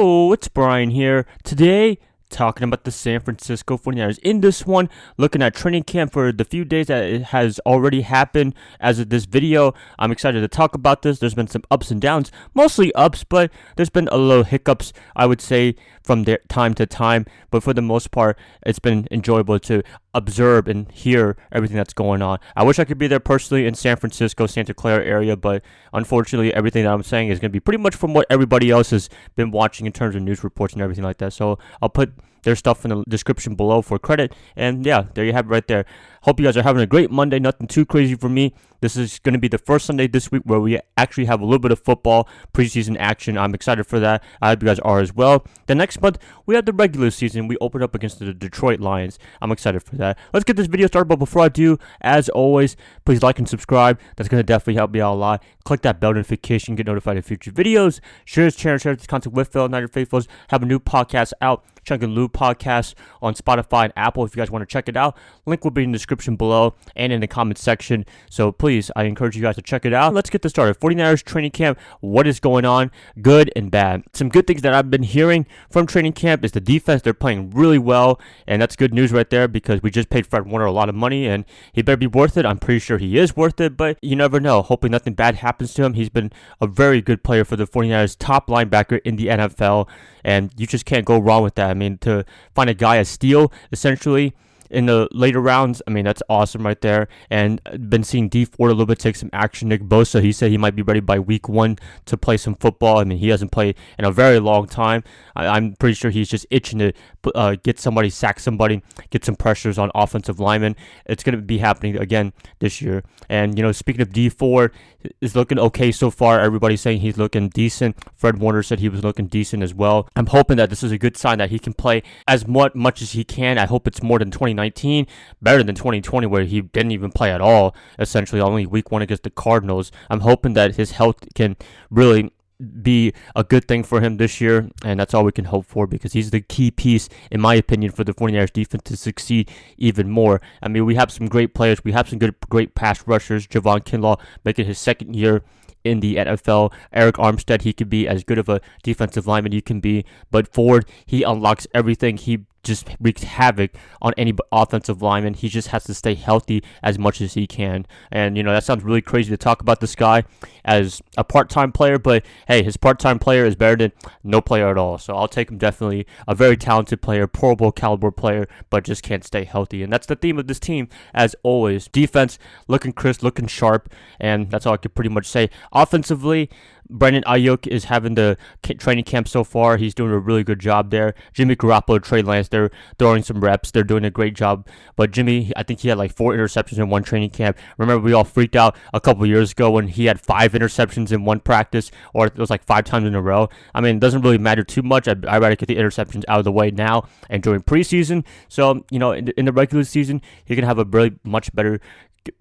Yo, it's Brian here. Today, talking about the San Francisco 49ers. In this one, looking at training camp for the few days that it has already happened as of this video. I'm excited to talk about this. There's been some ups and downs, mostly ups, but there's been a little hiccups, I would say, from time to time. But for the most part, it's been enjoyable to observe and hear everything that's going on. I wish I could be there personally in San Francisco, Santa Clara area, but unfortunately, everything that I'm saying is going to be pretty much from what everybody else has been watching in terms of news reports and everything like that. So I'll put their stuff in the description below for credit. And yeah, there you have it right there. Hope you guys are having a great Monday. Nothing too crazy for me. This is going to be the first Sunday this week where we actually have a little bit of football preseason action. I'm excited for that. I hope you guys are as well. The next month, we have the regular season. We open up against the Detroit Lions. I'm excited for that. Let's get this video started. But before I do, as always, please like and subscribe. That's going to definitely help me out a lot. Click that bell notification. Get notified of future videos. Share this channel. Share this content with fellow Niner faithfuls. Have a new podcast out. Chung and Lou podcast on Spotify and Apple if you guys want to check it out. Link will be in the description below and in the comment section. So please, I encourage you guys to check it out. Let's get this started. 49ers training camp. What is going on? Good and bad. Some good things that I've been hearing from training camp is the defense. They're playing really well, and that's good news right there because we just paid Fred Warner a lot of money, and he better be worth it. I'm pretty sure he is worth it, but you never know. Hoping nothing bad happens to him. He's been a very good player for the 49ers, top linebacker in the NFL, and you just can't go wrong with that. I mean, to find a guy as steal, essentially, in the later rounds, I mean, that's awesome right there. And been seeing D Ford a little bit take some action. Nick Bosa, he said he might be ready by week 1 to play some football. I mean, he hasn't played in a very long time. I'm pretty sure he's just itching to get somebody, sack somebody, get some pressures on offensive linemen. It's going to be happening again this year. And, speaking of D Ford, is looking okay so far. Everybody's saying he's looking decent. Fred Warner said he was looking decent as well. I'm hoping that this is a good sign that he can play as much as he can. I hope it's more than 2019, better than 2020 where he didn't even play at all, essentially only week 1 against the Cardinals. I'm hoping that his health can really be a good thing for him this year, and that's all we can hope for because he's the key piece, in my opinion, for the 49ers defense to succeed even more. I mean, we have some great players. We have some great pass rushers. Javon Kinlaw making his second year in the NFL. Eric Armstead, he could be as good of a defensive lineman you can be, but Ford, he unlocks everything. He just wreaks havoc on any offensive lineman. He just has to stay healthy as much as he can. And, that sounds really crazy to talk about this guy as a part-time player, but hey, his part-time player is better than no player at all. So I'll take him definitely. A very talented player, Pro Bowl caliber player, but just can't stay healthy. And that's the theme of this team, as always. Defense, looking crisp, looking sharp, and that's all I could pretty much say. Offensively, Brandon Ayuk is having the training camp so far. He's doing a really good job there. Jimmy Garoppolo, Trey Lance, they're throwing some reps. They're doing a great job. But Jimmy, I think he had like 4 interceptions in one training camp. Remember, we all freaked out a couple years ago when he had 5 interceptions in one practice, or it was like 5 times in a row. I mean, it doesn't really matter too much. I'd rather get the interceptions out of the way now and during preseason. So, in the regular season, he can have a really much better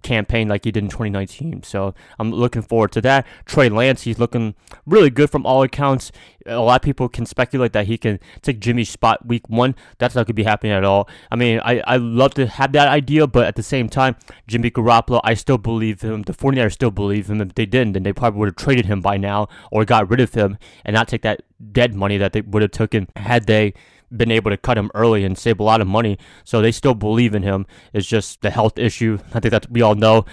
campaign like he did in 2019. So I'm looking forward to that. Trey Lance, he's looking really good from all accounts. A lot of people can speculate that he can take Jimmy's spot week 1. That's not going to be happening at all. I mean, I love to have that idea, but at the same time, Jimmy Garoppolo, I still believe him. The 49ers still believe him. If they didn't, then they probably would have traded him by now or got rid of him and not take that dead money that they would have taken had they been able to cut him early and save a lot of money. So they still believe in him. It's just the health issue. I think that we all know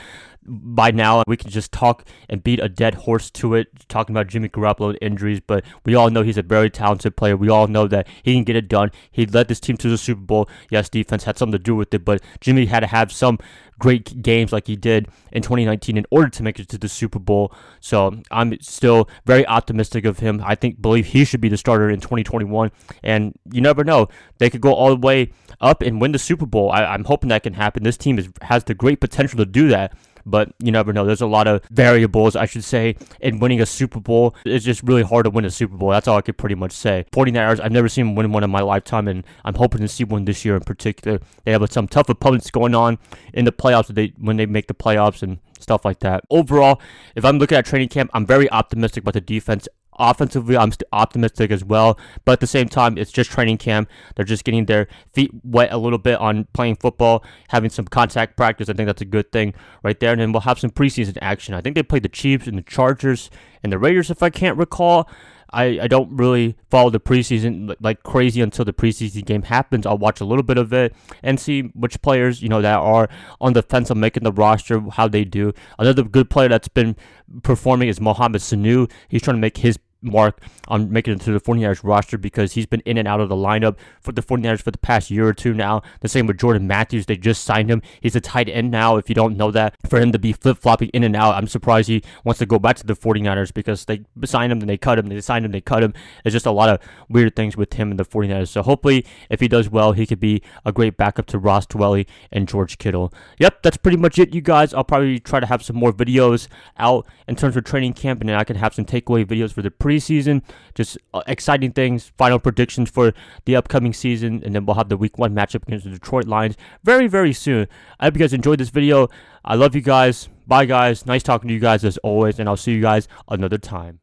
by now. We can just talk and beat a dead horse to it, talking about Jimmy Garoppolo injuries, but we all know he's a very talented player. We all know that he can get it done. He led this team to the Super Bowl. Yes, defense had something to do with it, but Jimmy had to have some great games like he did in 2019 in order to make it to the Super Bowl. So I'm still very optimistic of him. I believe he should be the starter in 2021, and you never know. They could go all the way up and win the Super Bowl. I'm hoping that can happen. This team has the great potential to do that. But you never know. There's a lot of variables, I should say, in winning a Super Bowl. It's just really hard to win a Super Bowl. That's all I could pretty much say. 49ers, I've never seen them win one in my lifetime, and I'm hoping to see one this year in particular. They have some tough opponents going on in the playoffs when they make the playoffs and stuff like that. Overall, if I'm looking at training camp, I'm very optimistic about the defense. Offensively, I'm optimistic as well, but at the same time, it's just training camp. They're just getting their feet wet a little bit on playing football, having some contact practice. I think that's a good thing right there, and then we'll have some preseason action. I think they played the Chiefs and the Chargers and the Raiders, if I can't recall. I don't really follow the preseason like crazy until the preseason game happens. I'll watch a little bit of it and see which players, that are on the fence of making the roster, how they do. Another good player that's been performing is Mohamed Sanu. He's trying to make his mark on making it to the 49ers roster because he's been in and out of the lineup for the 49ers for the past year or two now. The same with Jordan Matthews. They just signed him. He's a tight end now, if you don't know that. For him to be flip-flopping in and out, I'm surprised he wants to go back to the 49ers because they signed him, then they cut him, they signed him, they cut him. It's just a lot of weird things with him and the 49ers. So hopefully, if he does well, he could be a great backup to Ross Dwelley and George Kittle. Yep, that's pretty much it, you guys. I'll probably try to have some more videos out in terms of training camp, and then I can have some takeaway videos for the preseason, just exciting things, final predictions for the upcoming season, and then we'll have the week 1 matchup against the Detroit Lions very, very soon. I hope you guys enjoyed this video. I love you guys. Bye, guys. Nice talking to you guys as always, and I'll see you guys another time.